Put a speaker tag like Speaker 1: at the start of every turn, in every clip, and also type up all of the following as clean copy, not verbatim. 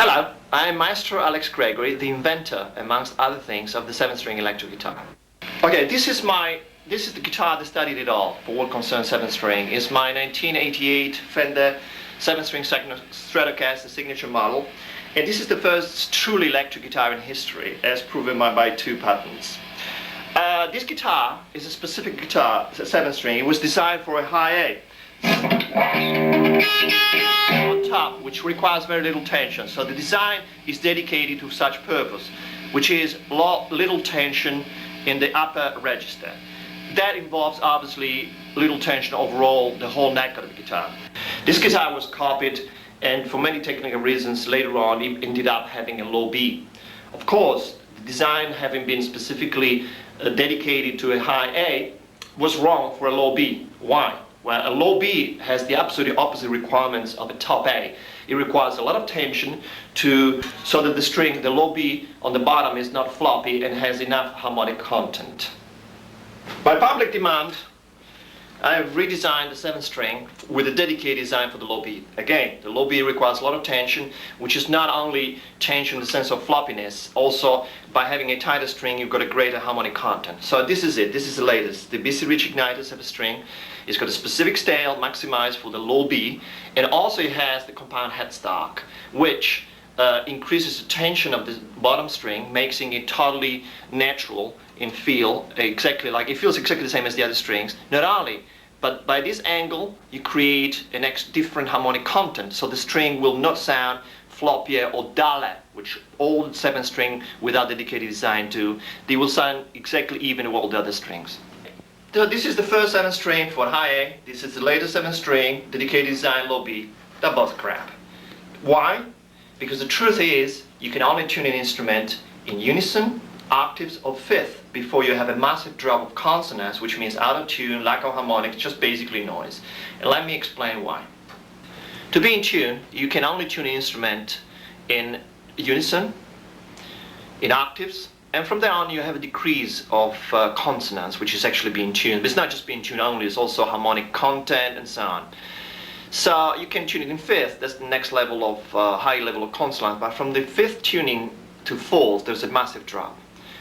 Speaker 1: Hello, I am Maestro Alex Gregory, the inventor, amongst other things, of the 7-string electric guitar. Okay, this is the guitar that started it all, for what concerns 7-string. It's my 1988 Fender 7-string Stratocaster signature model, and this is the first truly electric guitar in history, as proven by two patents. This guitar is a specific guitar, it's a 7-string. It was designed for a high A on top, which requires very little tension. So the design is dedicated to such purpose, which is little tension in the upper register. That involves obviously little tension overall, the whole neck of the guitar. This guitar was copied, and for many technical reasons later on it ended up having a low B. Of course, the design having been specifically dedicated to a high A was wrong for a low B. Why? Well, a low B has the absolutely opposite requirements of a top A. It requires a lot of tension so that the low B on the bottom is not floppy and has enough harmonic content. By public demand, I have redesigned the 7-string with a dedicated design for the low B. Again, the low B requires a lot of tension, which is not only tension in the sense of floppiness, also by having a tighter string you've got a greater harmonic content. So this is it, this is the latest. The BC Rich Igniters have a string. It's got a specific scale maximized for the low B, and also it has the compound headstock, which increases the tension of the bottom string, making it totally natural in feel, it feels exactly the same as the other strings. Not only, but by this angle you create a different harmonic content, so the string will not sound floppier or duller, which all 7-string without dedicated design do. They will sound exactly even with all the other strings. So this is the first 7-string for high A. This is the latest 7-string, dedicated design, low B. They're both crap. Why? Because the truth is, you can only tune an instrument in unison, octaves, or fifth before you have a massive drop of consonants, which means out of tune, lack of harmonics, just basically noise. And let me explain why. To be in tune, you can only tune an instrument in unison, in octaves, and from there on you have a decrease of consonants, which is actually being tuned. But it's not just being tuned only, it's also harmonic content and so on. So you can tune it in fifth, that's the next level of high level of consonants, but from the fifth tuning to fourth there's a massive drop.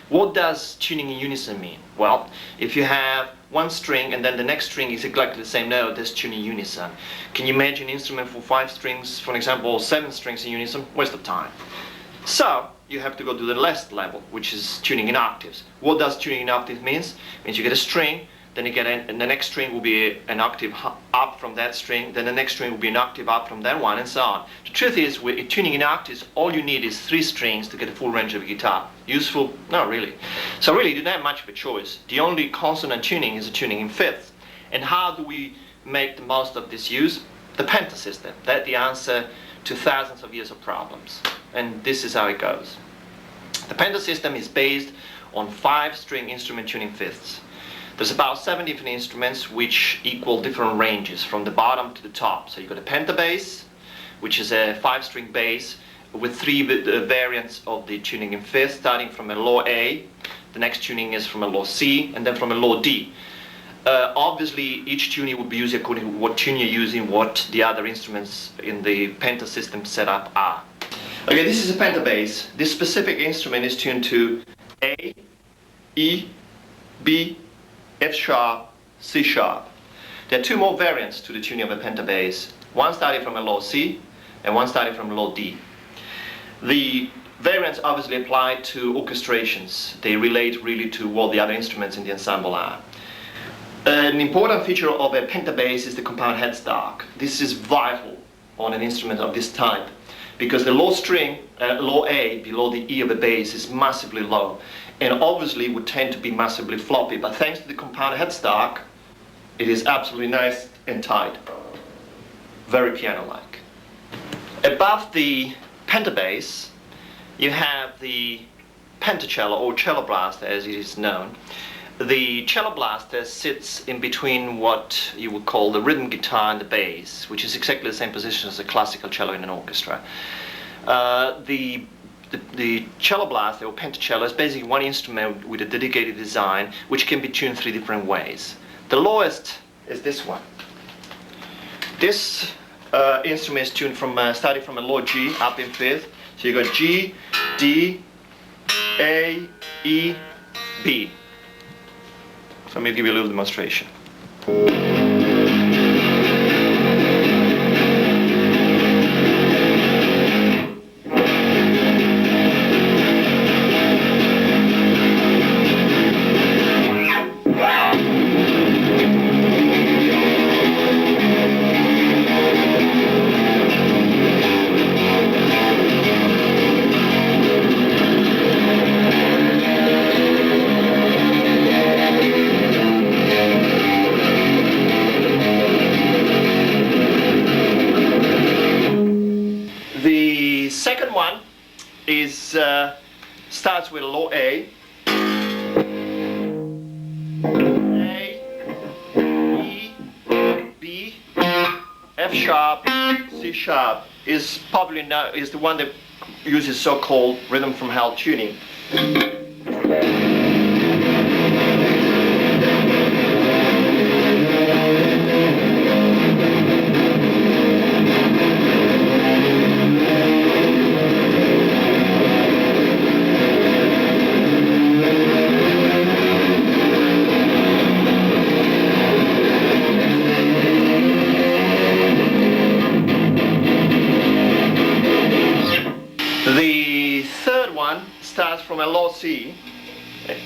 Speaker 1: What does tuning in unison mean? Well, if you have one string and then the next string is exactly the same note, that's tuning unison. Can you imagine an instrument for 5 strings, for example, 7 strings in unison? Waste of time. So you have to go to the last level, which is tuning in octaves. What does tuning in octaves mean? It means you get a string, then you get and the next string will be an octave up from that string, then the next string will be an octave up from that one, and so on. The truth is, with tuning in octaves, all you need is 3 strings to get a full range of a guitar. Useful? Not really. So really, you don't have much of a choice. The only consonant tuning is a tuning in fifth. And how do we make the most of this use? The Pentasystem. That's the answer to thousands of years of problems. And this is how it goes. The Pentasystem is based on 5-string instrument tuning fifths. There's about 7 different instruments which equal different ranges from the bottom to the top. So you've got a pentabass, which is a 5-string bass with 3 variants of the tuning in fifth, starting from a low A, the next tuning is from a low C, and then from a low D. Obviously each tuning will be used according to what tune you're using, what the other instruments in the Pentasystem setup are. Okay, this is a pentabass. This specific instrument is tuned to A, E, B, F sharp, C sharp. There are 2 more variants to the tuning of a pentabass. One starting from a low C and one starting from a low D. The variants obviously apply to orchestrations. They relate really to what the other instruments in the ensemble are. An important feature of a pentabass is the compound headstock. This is vital on an instrument of this type, because the low string, low A, below the E of the bass is massively low, and obviously would tend to be massively floppy, but thanks to the compound headstock, it is absolutely nice and tight. Very piano-like. Above the pentabass, you have the pentacello, or cello blaster as it is known. The cello blaster sits in between what you would call the rhythm guitar and the bass, which is exactly the same position as a classical cello in an orchestra. The cello blaster, or pentacello, is basically one instrument with a dedicated design which can be tuned 3 different ways. The lowest is this one. This instrument is tuned from starting from a low G up in fifth. So you got G, D, A, E, B. So let me give you a little demonstration. The second one is starts with low A, E, B, F sharp, C sharp. Is probably now is the one that uses so-called rhythm from hell tuning. The third one starts from a low C and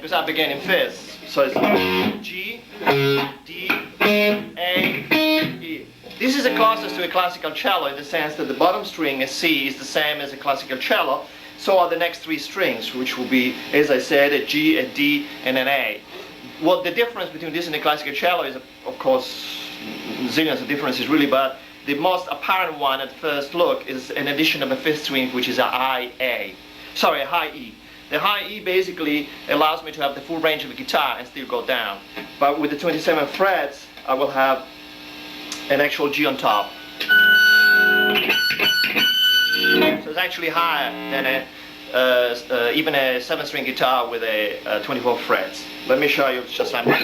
Speaker 1: goes up again in fifths. So it's G, D, A, E. This is the closest to a classical cello in the sense that the bottom string, a C, is the same as a classical cello. So are the next three strings, which will be, as I said, a G, a D, and an A. What the difference between this and the classical cello is, of course, zillions of differences really, but the most apparent one at first look is an addition of a fifth string, which is a high A. Sorry, a high E. The high E basically allows me to have the full range of a guitar and still go down. But with the 27 frets, I will have an actual G on top. So it's actually higher than even a 7-string guitar with a 24 frets. Let me show you just something.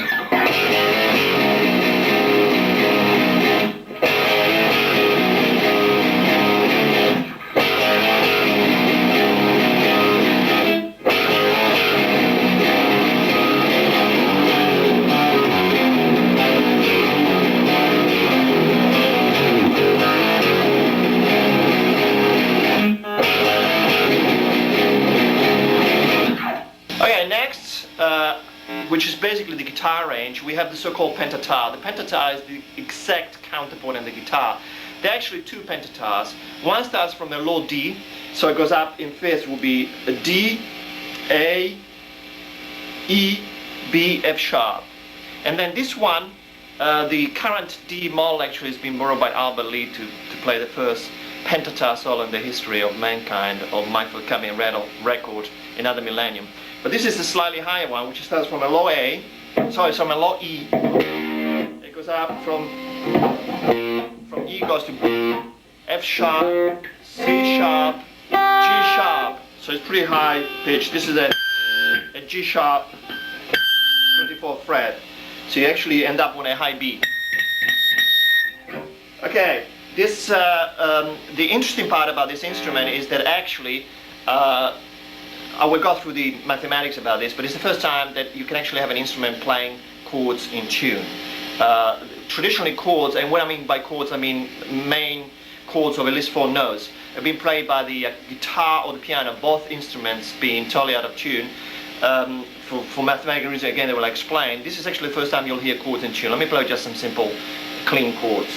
Speaker 1: Which is basically the guitar range, we have the so-called pentattar. The pentattar is the exact counterpoint in the guitar. There are actually two pentatars. One starts from a low D, so it goes up in fifths, will be a D, A, E, B, F sharp. And then this one, the current D model actually has been borrowed by Albert Lee to play the first pentattar solo in the history of mankind, of my forthcoming record, another millennium. But this is the slightly higher one, which starts from a low A, from a low E. It goes up from E goes to F sharp, C sharp, G sharp. So it's pretty high pitch. This is a G sharp 24th fret. So you actually end up on a high B. Okay, this the interesting part about this instrument is that actually I will go through the mathematics about this, but it's the first time that you can actually have an instrument playing chords in tune. Traditionally chords, and what I mean by chords, I mean main chords of at least 4 notes, have been played by the guitar or the piano, both instruments being totally out of tune. For mathematical reasons, again, they will explain. This is actually the first time you'll hear chords in tune. Let me play just some simple, clean chords.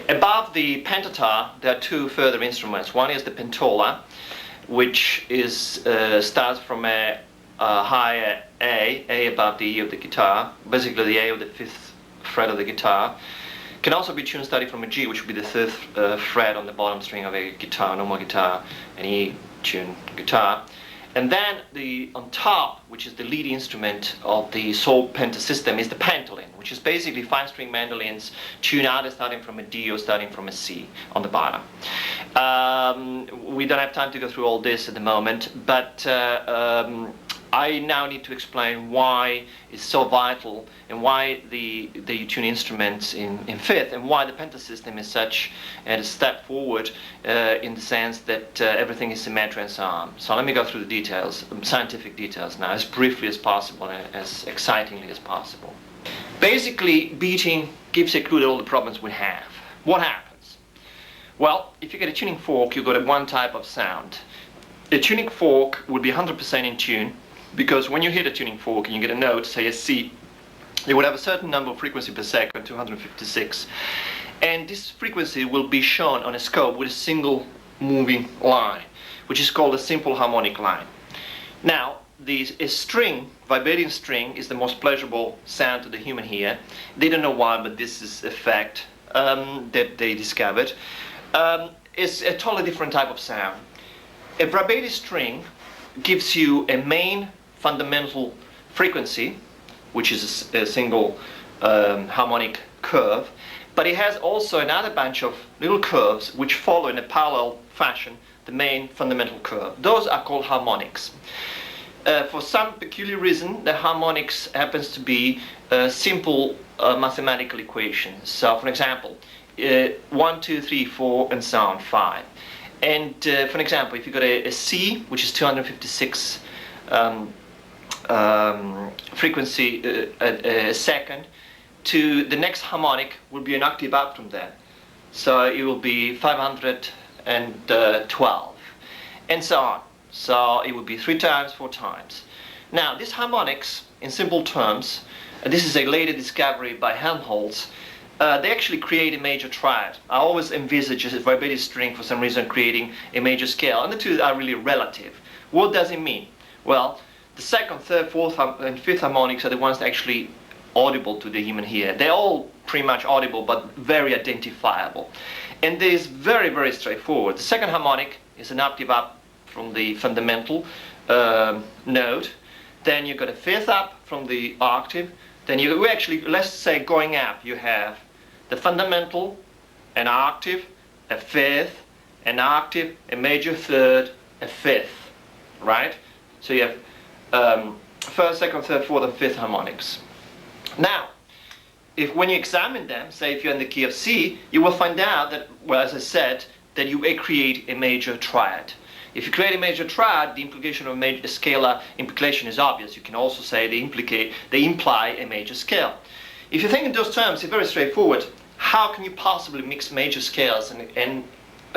Speaker 1: Above the pentattar, there are 2 further instruments. One is the pentola, which is starts from a higher A above the E of the guitar, basically the A of the 5th fret of the guitar. Can also be tuned starting from a G, which would be the 3rd fret on the bottom string of a guitar, normal guitar, an E tuned guitar. And then on top, which is the lead instrument of the sole pentasystem, is the pentolin, which is basically 5-string mandolins tuned either starting from a D or starting from a C on the bottom. We don't have time to go through all this at the moment, but I now need to explain why it's so vital and why you tune instruments in fifth, and why the pentasystem is such a step forward in the sense that everything is symmetric and so on. So let me go through the details, scientific details now, as briefly as possible and as excitingly as possible. Basically, beating gives a clue to all the problems we have. What happens? Well, if you get a tuning fork, you got one type of sound. A tuning fork would be 100% in tune, because when you hit a tuning fork and you get a note, say a C, you would have a certain number of frequency per second, 256, and this frequency will be shown on a scope with a single moving line, which is called a simple harmonic line. Now, a string, vibrating string, is the most pleasurable sound to the human ear. They don't know why, but this is a fact that they discovered. It's a totally different type of sound. A vibrating string gives you a main fundamental frequency, which is a single harmonic curve, but it has also another bunch of little curves which follow in a parallel fashion the main fundamental curve. Those are called harmonics. For some peculiar reason, the harmonics happens to be simple mathematical equations. So, for example, 1, 2, 3, 4, and so on, 5. And for example, if you got a C, which is 256 frequency a second, to the next harmonic will be an octave up from that. So it will be 512, and so on. So it would be 3 times, 4 times. Now, these harmonics, in simple terms, and this is a later discovery by Helmholtz, they actually create a major triad. I always envisage a vibrating string for some reason creating a major scale, and the two are really relative. What does it mean? Well, the second, third, fourth, and fifth harmonics are the ones that are actually audible to the human ear. They're all pretty much audible, but very identifiable. And this is very, very straightforward. The second harmonic is an octave up from the fundamental note. Then you got a fifth up from the octave. Then you actually, let's say going up, you have the fundamental, an octave, a fifth, an octave, a major third, a fifth, right? So you have first, second, third, fourth, and fifth harmonics. Now, when you examine them, say if you're in the key of C, you will find out that, well, as I said, that you create a major triad. If you create a major triad, the implication of a major scalar implication is obvious. You can also say they imply a major scale. If you think in those terms, it's very straightforward. How can you possibly mix major scales and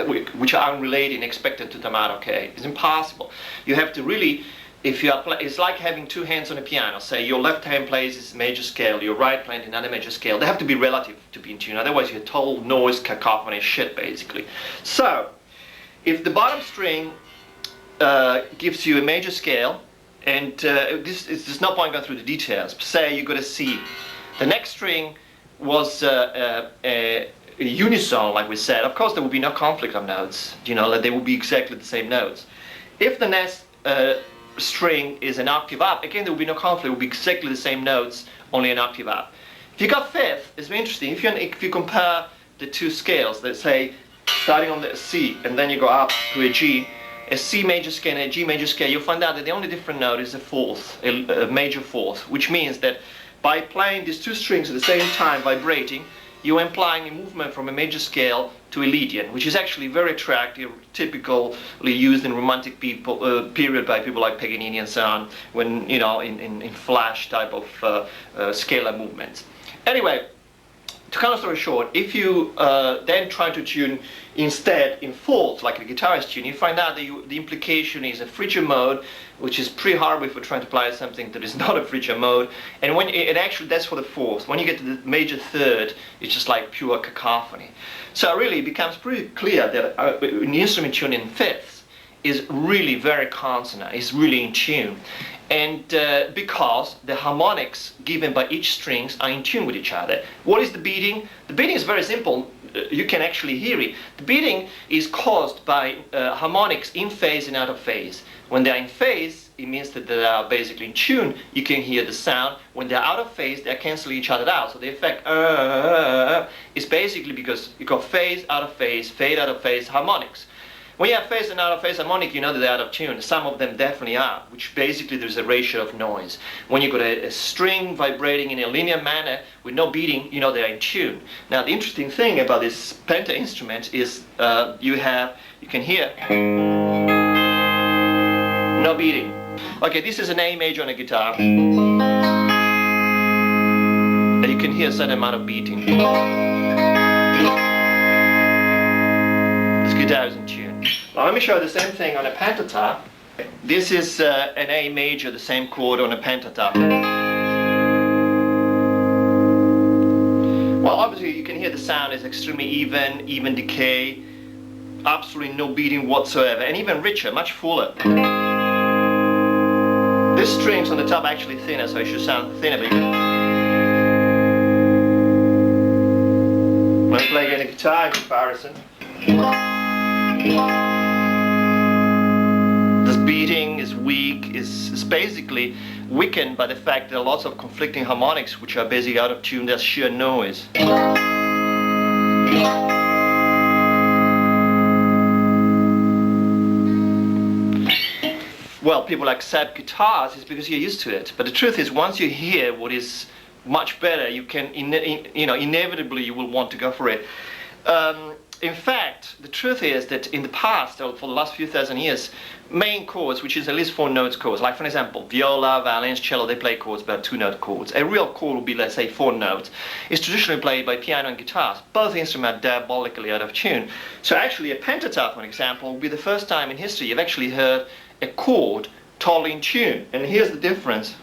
Speaker 1: which are unrelated and expected to come out okay? It's impossible. You have to really, it's like having 2 hands on a piano. Say your left hand plays this major scale, your right plays another major scale. They have to be relative to be in tune. Otherwise, you're total noise, cacophony, shit, basically. So, if the bottom string gives you a major scale, and there's no point going through the details. Say you got a C. The next string was a unison, like we said. Of course, there will be no conflict of notes. You know, they will be exactly the same notes. If the next string is an octave up, again, there will be no conflict. It will be exactly the same notes, only an octave up. If you got fifth, it's very interesting. If you compare the 2 scales, let's say starting on the C and then you go up to a G, a C major scale and a G major scale, you'll find out that the only different note is a fourth, a major fourth, which means that by playing these 2 strings at the same time vibrating, you're implying a movement from a major scale to a leadian, which is actually very attractive, typically used in romantic period by people like Paganini and so on, when, you know, in flash type of scalar movements. Anyway, to cut a story short, if you then try to tune instead in fourth, like a guitarist tune, you find out that the implication is a Phrygian mode, which is pretty hard if we're trying to apply something that is not a Phrygian mode. And when actually that's for the fourth. When you get to the major third, it's just like pure cacophony. So really, it becomes pretty clear that an instrument tuned in fifth is really very consonant, is really in tune. And because the harmonics given by each strings are in tune with each other. What is the beating? The beating is very simple. you can actually hear it. The beating is caused by harmonics in phase and out of phase. When they're in phase, it means that they are basically in tune. You can hear the sound. When they're out of phase, they're canceling each other out. So the effect is basically because you got phase, out of phase, fade, out of phase harmonics. When you have phase and out of phase harmonic, you know that they're out of tune. Some of them definitely are, which basically there's a ratio of noise. When you got a string vibrating in a linear manner with no beating, you know they're in tune. Now the interesting thing about this penta instrument is you can hear no beating. Okay, this is an A major on a guitar. And you can hear a certain amount of beating. This guitar is in tune. Now let me show you the same thing on a pentatap. This is an A major, the same chord on a pentatap. Well, obviously you can hear the sound is extremely even decay, absolutely no beating whatsoever, and even richer, much fuller. This strings on the top are actually thinner, so it should sound thinner, but when I play a guitar in comparison, this beating is weak, is basically weakened by the fact that there are lots of conflicting harmonics which are basically out of tune, there's sheer noise. Well, people accept guitars is because you're used to it. But the truth is, once you hear what is much better, you can, inevitably you will want to go for it. In fact, the truth is that in the past, or for the last few thousand years, main chords, which is at least 4 notes chords, like for example, viola, violins, cello, they play chords about 2-note chords. A real chord would be, let's say, 4 notes. It's traditionally played by piano and guitars. Both instruments are diabolically out of tune. So actually, a pentatap, for example, will be the first time in history you've actually heard a chord totally in tune. And here's the difference.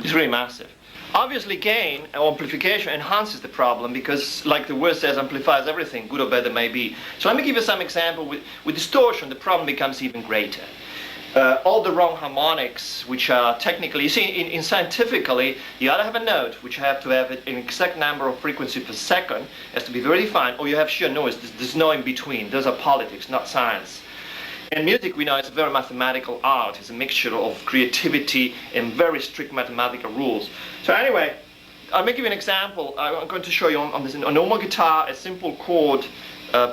Speaker 1: It's really massive. Obviously, gain or amplification enhances the problem because, like the word says, amplifies everything, good or bad it may be. So let me give you some example. With distortion, the problem becomes even greater. All the wrong harmonics, which are technically, you see, in scientifically, you either have a note, which have to have an exact number of frequency per second, has to be very defined, or you have sheer noise. There's no in between. Those are politics, not science. In music, we know it's a very mathematical art. It's a mixture of creativity and very strict mathematical rules. So anyway, I'll give you an example. I'm going to show you on a normal guitar, a simple chord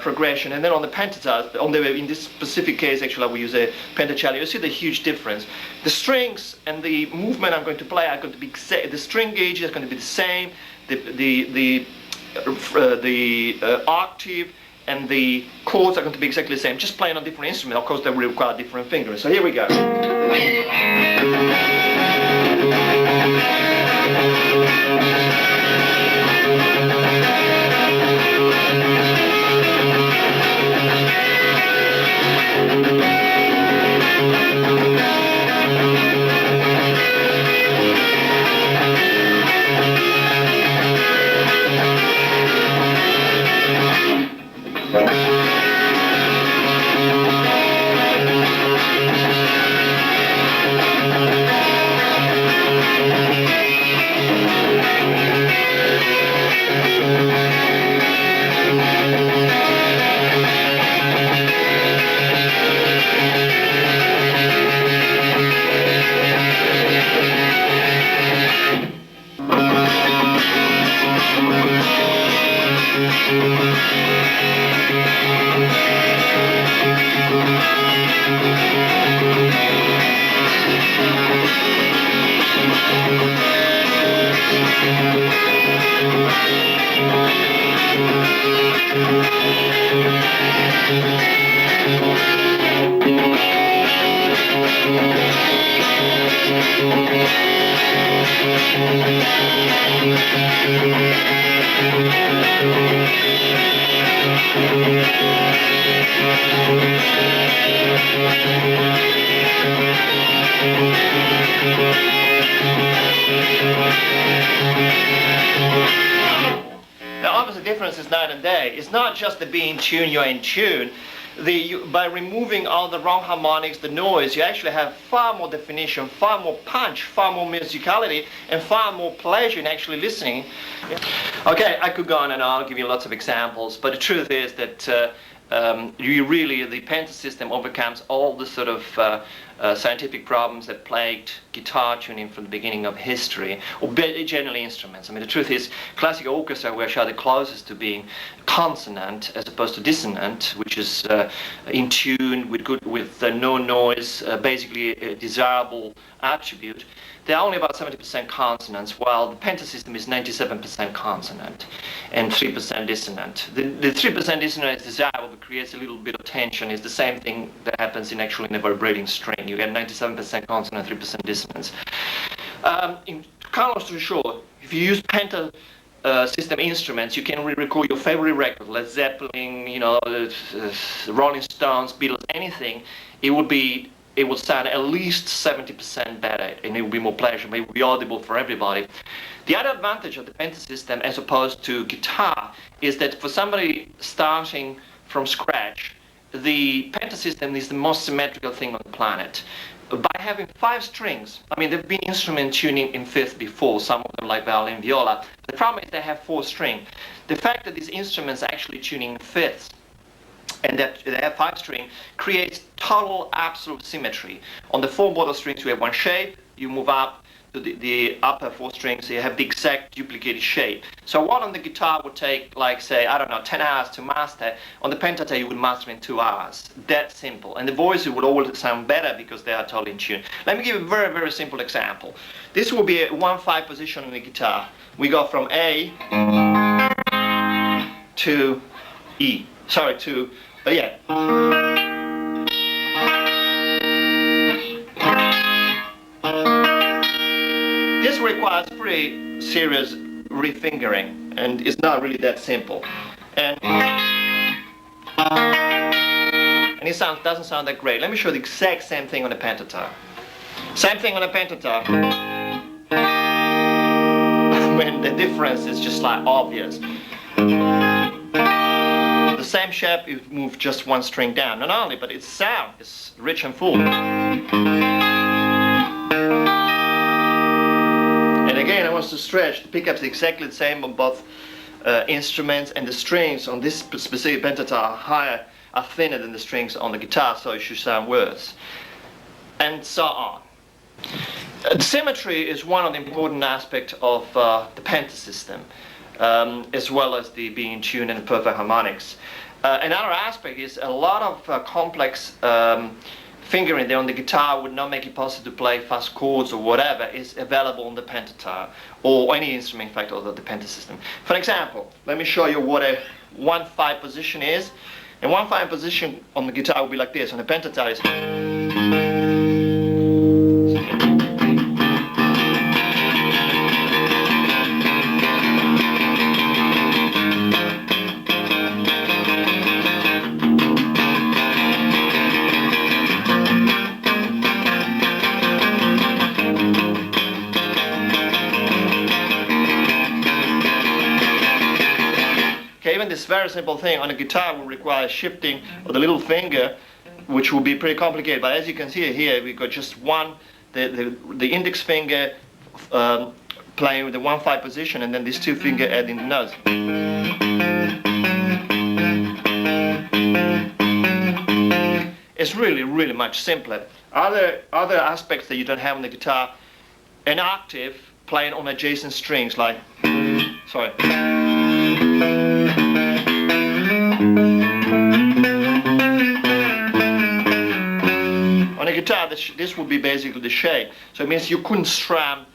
Speaker 1: progression, and then on the pentatap, in this specific case, actually, I will use a pentacello. You see the huge difference. The strings and the movement I'm going to play are going to be the string gauge is going to be the same. The octave and the chords are going to be exactly the same, just playing on different instruments. Of course, they will require different fingers. So here we go. difference is night and day. It's not just the being in tune, you're in tune. By removing all the wrong harmonics, the noise, you actually have far more definition, far more punch, far more musicality, and far more pleasure in actually listening. Okay, I could go on and on, give you lots of examples, but the truth is that the Pentasystem overcomes all the sort of scientific problems that plagued guitar tuning from the beginning of history, or generally instruments. I mean, the truth is, classical orchestra were the closest to being consonant as opposed to dissonant, which is in tune with no noise, basically a desirable attribute. They're only about 70% consonants, while the Pentasystem is 97% consonant and 3% dissonant. The 3% dissonant is desirable, but creates a little bit of tension. It's the same thing that happens in a vibrating string. You get 97% consonant, 3% dissonance. In cut long story short, if you use Pentasystem instruments, you can record your favorite record, Led Zeppelin, Rolling Stones, Beatles, anything. It will sound at least 70% better, and it will be more pleasurable, it will be audible for everybody. The other advantage of the Pentasystem as opposed to guitar is that for somebody starting from scratch, the Pentasystem is the most symmetrical thing on the planet. By having 5 strings, I mean, there have been instrument tuning in fifth before, some of them like violin, viola. The problem is they have 4 strings. The fact that these instruments are actually tuning in fifths, and that they have 5 string, creates total absolute symmetry. On the 4 bottom strings you have one shape, you move up to the upper 4 strings, so you have the exact duplicated shape. So what on the guitar would take, like, say, I don't know, 10 hours to master, on the pentatone you would master in 2 hours. That simple. And the voices would always sound better because they are totally in tune. Let me give you a very, very simple example. This will be a 1-5 position on the guitar. We go from A to E. Sorry, yeah. This requires pretty serious refingering, and it's not really that simple. And it doesn't sound that great. Let me show you the exact same thing on the pentatone. Same thing on the pentatone. When the difference is just like obvious. The same shape, you move just 1 string down. Not only, but its sound is rich and full. And again, I want to stretch. The pickup's exactly the same on both instruments, and the strings on this specific pentatone are thinner than the strings on the guitar, so it should sound worse. And so on. The symmetry is one of the important aspects of the Pentasystem. As well as the being in tune and the perfect harmonics. Another aspect is a lot of complex fingering there on the guitar would not make it possible to play fast chords or whatever is available on the pentatone, or any instrument in fact of the Pentasystem. For example, let me show you what a 1-5 position is. A 1-5 position on the guitar would be like this. On the pentatone is even this very simple thing on a guitar will require shifting of the little finger, which will be pretty complicated. But as you can see here, we've got just the index finger playing with the 1-5 position, and then these 2 fingers adding the notes. It's really, really much simpler. Other aspects that you don't have on the guitar, an octave playing on adjacent strings, like, sorry. On a guitar, this would be basically the shape. So it means you couldn't strum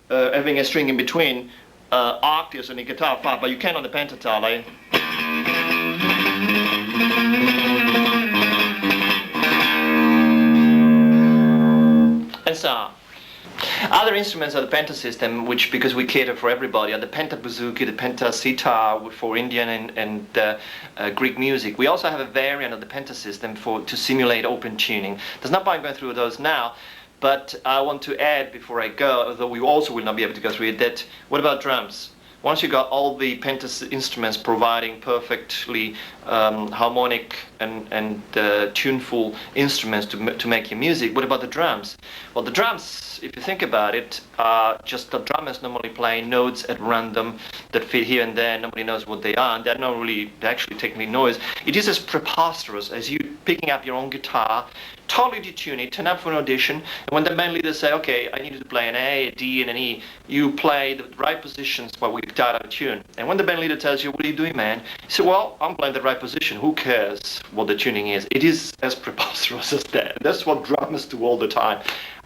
Speaker 1: having a string in between octaves on a guitar part, but you can on the pentatone. Like, and so on. Other instruments of the Pentasystem, which, because we cater for everybody, are the pentabuzooki, the pentasitar for Indian and Greek music. We also have a variant of the Pentasystem to simulate open tuning. There's no point going through those now, but I want to add before I go, although we also will not be able to go through it, that what about drums? once you got all the Pentasystem instruments providing perfectly harmonic and tuneful instruments to make your music, what about the drums? Well, the drums, if you think about it, are just the drummers normally playing notes at random that fit here and there. Nobody knows what they are, and they're not really, they're actually technically noise. It is as preposterous as you picking up your own guitar, totally detune it, turn up for an audition, and when the band leader say, okay, I need you to play an A, a D, and an E, you play the right positions while we guitar out of tune. And when the band leader tells you, what are you doing, man? You say, well, I'm playing the right position. Who cares what the tuning is? It is as preposterous as that. That's what drummers do all the time.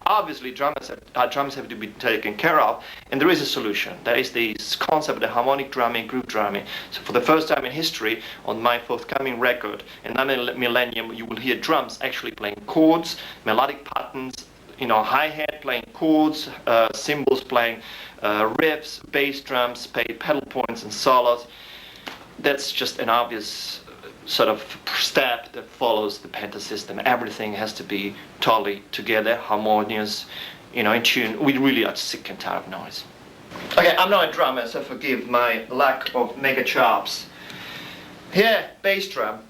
Speaker 1: Obviously, drums have to be taken care of, and there is a solution. There is this concept of the harmonic drumming, group drumming. So for the first time in history, on my forthcoming record, in another millennium, you will hear drums actually playing chords, melodic patterns, hi-hat playing chords, cymbals playing riffs, bass drums, pedal points and solos. That's just an obvious sort of step that follows the Pentasystem. Everything has to be totally together, harmonious, in tune. We really are sick and tired of noise. Okay, I'm not a drummer, so forgive my lack of mega chops. Here, bass drum.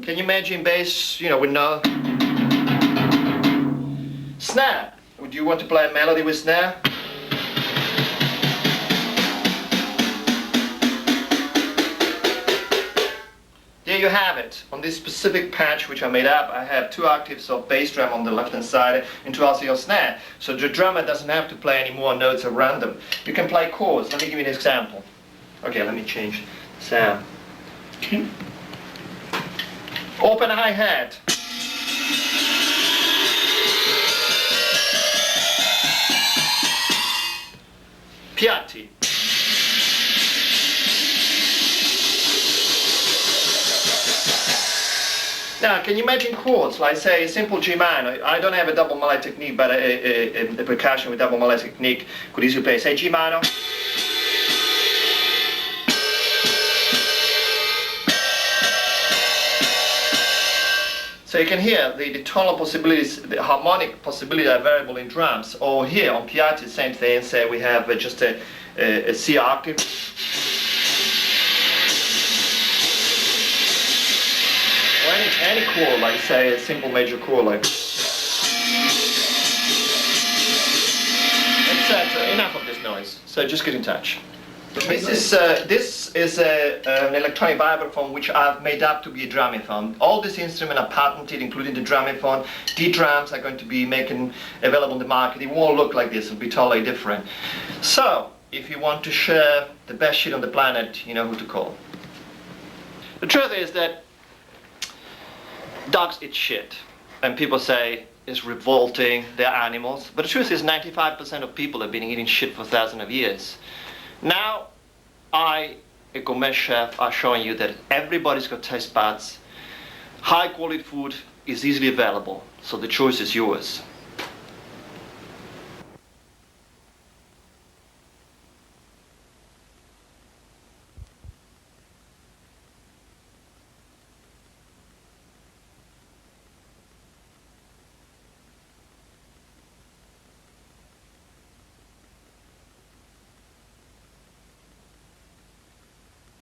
Speaker 1: Can you imagine bass, with no snare? Would you want to play a melody with snare? There you have it. On this specific patch which I made up, I have 2 octaves of bass drum on the left hand side and 2 octaves of snare. So the drummer doesn't have to play any more notes at random. You can play chords. Let me give you an example. Okay, let me change sound. Okay. Open hi-hat. Piatti. Now, can you imagine chords, like say a simple G minor? I don't have a double mallet technique, but a percussion with double mallet technique could easily play, say, G minor. So you can hear the tonal possibilities, the harmonic possibilities are variable in drums. Or here on Piatti, same thing, say we have just a C octave. Or any chord, like say a simple major chord, like etc. Enough of this noise. So just get in touch. This is an electronic vibraphone which I've made up to be a drumming. All these instruments are patented, including the drumming. The drums are going to be making available on the market. It won't look like this. It'll be totally different. So, if you want to share the best shit on the planet, you know who to call. The truth is that dogs eat shit, and people say it's revolting, they're animals. But the truth is 95% of people have been eating shit for thousands of years. Now, I, a gourmet chef, are showing you that everybody's got taste buds. High quality food is easily available, so the choice is yours.